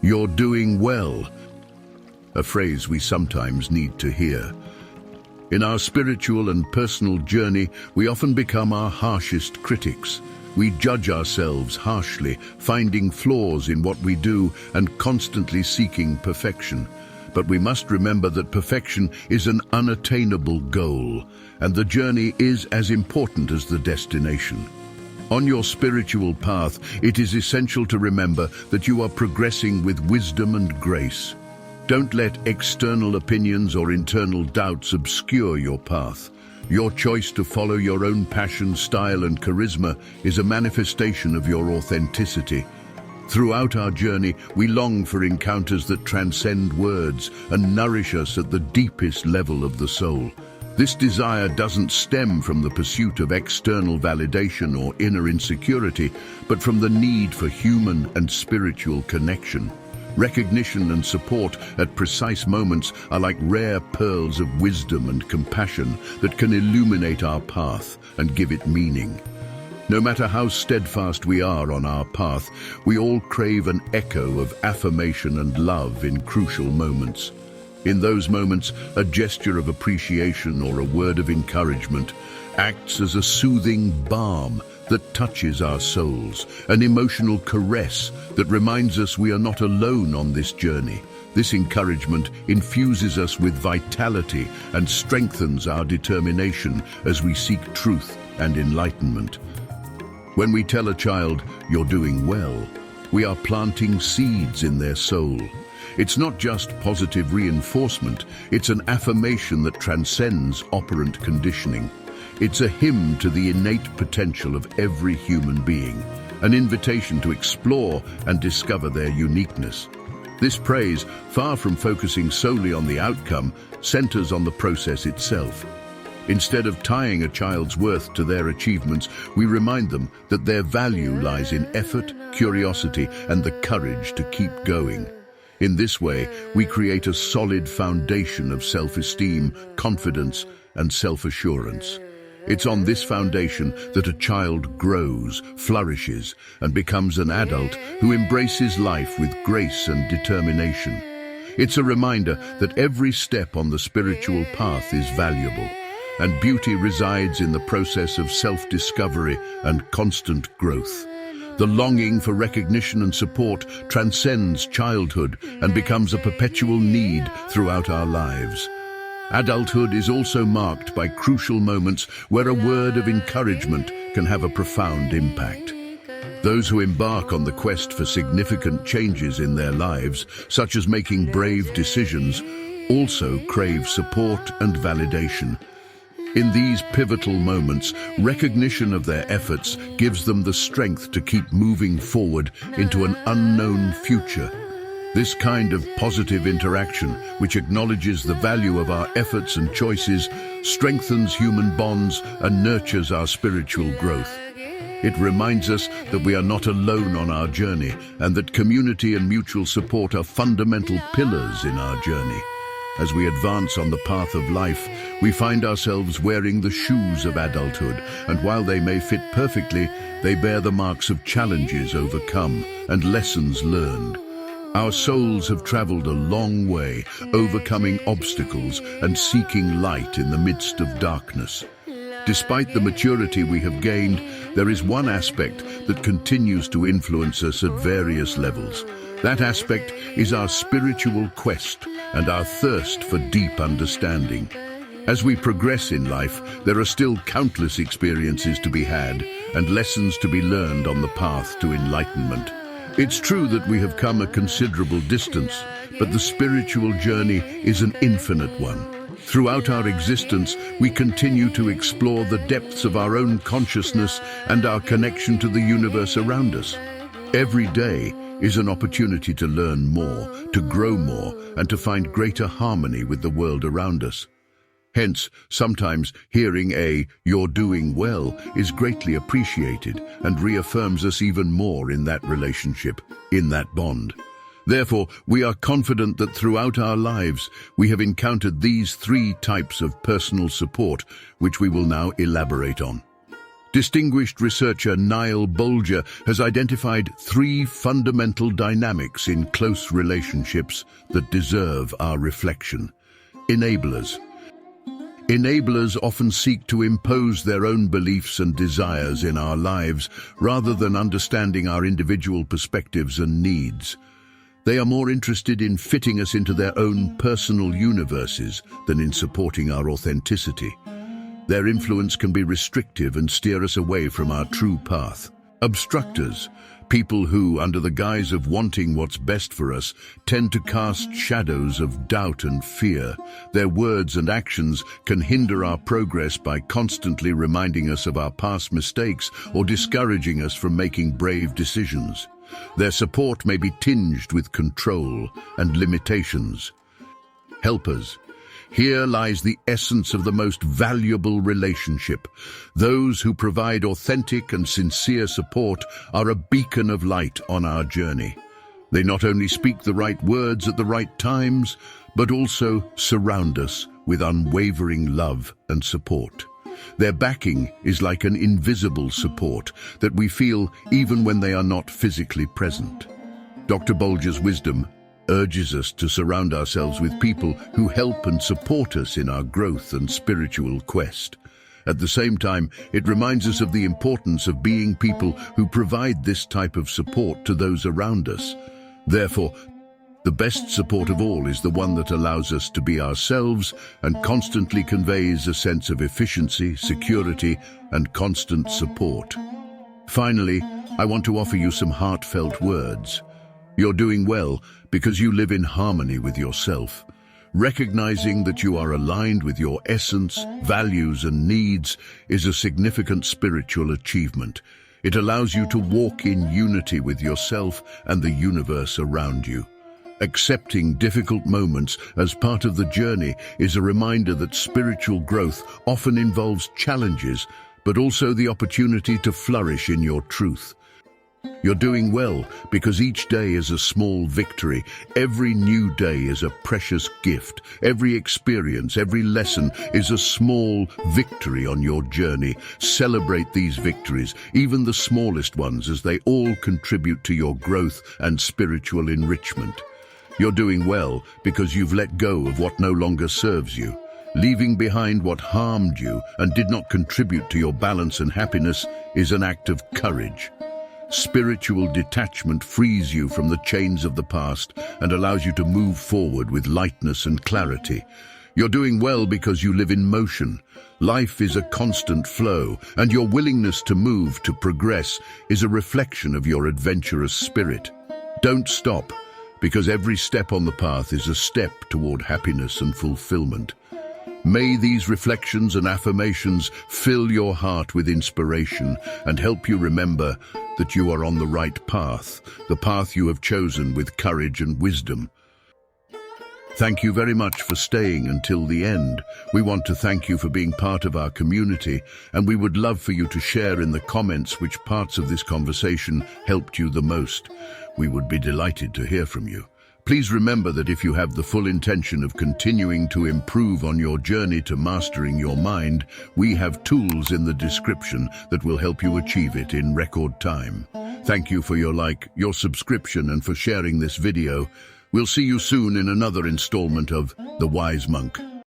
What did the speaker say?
"You're doing well," a phrase we sometimes need to hear. In our spiritual and personal journey, we often become our harshest critics. We judge ourselves harshly, finding flaws in what we do and constantly seeking perfection. But we must remember that perfection is an unattainable goal, and the journey is as important as the destination. On your spiritual path, it is essential to remember that you are progressing with wisdom and grace. Don't let external opinions or internal doubts obscure your path. Your choice to follow your own passion, style, and charisma is a manifestation of your authenticity. Throughout our journey, we long for encounters that transcend words and nourish us at the deepest level of the soul. This desire doesn't stem from the pursuit of external validation or inner insecurity, but from the need for human and spiritual connection. Recognition and support at precise moments are like rare pearls of wisdom and compassion that can illuminate our path and give it meaning. No matter how steadfast we are on our path, we all crave an echo of affirmation and love in crucial moments. In those moments, a gesture of appreciation or a word of encouragement acts as a soothing balm that touches our souls, an emotional caress that reminds us we are not alone on this journey. This encouragement infuses us with vitality and strengthens our determination as we seek truth and enlightenment. When we tell a child, "You're doing well," we are planting seeds in their soul. It's not just positive reinforcement, it's an affirmation that transcends operant conditioning. It's a hymn to the innate potential of every human being, an invitation to explore and discover their uniqueness. This praise, far from focusing solely on the outcome, centers on the process itself. Instead of tying a child's worth to their achievements, we remind them that their value lies in effort, curiosity, and the courage to keep going. In this way, we create a solid foundation of self-esteem, confidence, and self-assurance. It's on this foundation that a child grows, flourishes, and becomes an adult who embraces life with grace and determination. It's a reminder that every step on the spiritual path is valuable, and beauty resides in the process of self-discovery and constant growth. The longing for recognition and support transcends childhood and becomes a perpetual need throughout our lives. Adulthood is also marked by crucial moments where a word of encouragement can have a profound impact. Those who embark on the quest for significant changes in their lives, such as making brave decisions, also crave support and validation. In these pivotal moments, recognition of their efforts gives them the strength to keep moving forward into an unknown future. This kind of positive interaction, which acknowledges the value of our efforts and choices, strengthens human bonds and nurtures our spiritual growth. It reminds us that we are not alone on our journey and that community and mutual support are fundamental pillars in our journey. As we advance on the path of life, we find ourselves wearing the shoes of adulthood, and while they may fit perfectly, they bear the marks of challenges overcome and lessons learned. Our souls have traveled a long way, overcoming obstacles and seeking light in the midst of darkness. Despite the maturity we have gained, there is one aspect that continues to influence us at various levels. That aspect is our spiritual quest and our thirst for deep understanding. As we progress in life, there are still countless experiences to be had and lessons to be learned on the path to enlightenment. It's true that we have come a considerable distance, but the spiritual journey is an infinite one. Throughout our existence, we continue to explore the depths of our own consciousness and our connection to the universe around us. Every day is an opportunity to learn more, to grow more, and to find greater harmony with the world around us. Hence, sometimes hearing "you're doing well" is greatly appreciated and reaffirms us even more in that relationship, in that bond. Therefore, we are confident that throughout our lives, we have encountered these three types of personal support, which we will now elaborate on. Distinguished researcher Niall Bolger has identified 3 fundamental dynamics in close relationships that deserve our reflection. Enablers. Enablers often seek to impose their own beliefs and desires in our lives rather than understanding our individual perspectives and needs. They are more interested in fitting us into their own personal universes than in supporting our authenticity. Their influence can be restrictive and steer us away from our true path. Obstructors, people who, under the guise of wanting what's best for us, tend to cast shadows of doubt and fear. Their words and actions can hinder our progress by constantly reminding us of our past mistakes or discouraging us from making brave decisions. Their support may be tinged with control and limitations. Helpers. Here lies the essence of the most valuable relationship. Those who provide authentic and sincere support are a beacon of light on our journey. They not only speak the right words at the right times, but also surround us with unwavering love and support. Their backing is like an invisible support that we feel even when they are not physically present. Dr. Bolger's wisdom urges us to surround ourselves with people who help and support us in our growth and spiritual quest. At the same time, it reminds us of the importance of being people who provide this type of support to those around us. Therefore, the best support of all is the one that allows us to be ourselves and constantly conveys a sense of efficiency, security, and constant support. Finally, I want to offer you some heartfelt words. You're doing well because you live in harmony with yourself. Recognizing that you are aligned with your essence, values, and needs is a significant spiritual achievement. It allows you to walk in unity with yourself and the universe around you. Accepting difficult moments as part of the journey is a reminder that spiritual growth often involves challenges, but also the opportunity to flourish in your truth. You're doing well because each day is a small victory. Every new day is a precious gift. Every experience, every lesson is a small victory on your journey. Celebrate these victories, even the smallest ones, as they all contribute to your growth and spiritual enrichment. You're doing well because you've let go of what no longer serves you. Leaving behind what harmed you and did not contribute to your balance and happiness is an act of courage. Spiritual detachment frees you from the chains of the past and allows you to move forward with lightness and clarity. You're doing well because you live in motion. Life is a constant flow, and your willingness to move, to progress, is a reflection of your adventurous spirit. Don't stop, because every step on the path is a step toward happiness and fulfillment. May these reflections and affirmations fill your heart with inspiration and help you remember that you are on the right path, the path you have chosen with courage and wisdom. Thank you very much for staying until the end. We want to thank you for being part of our community, and we would love for you to share in the comments which parts of this conversation helped you the most. We would be delighted to hear from you. Please remember that if you have the full intention of continuing to improve on your journey to mastering your mind, we have tools in the description that will help you achieve it in record time. Thank you for your like, your subscription, and for sharing this video. We'll see you soon in another installment of The Wise Monk.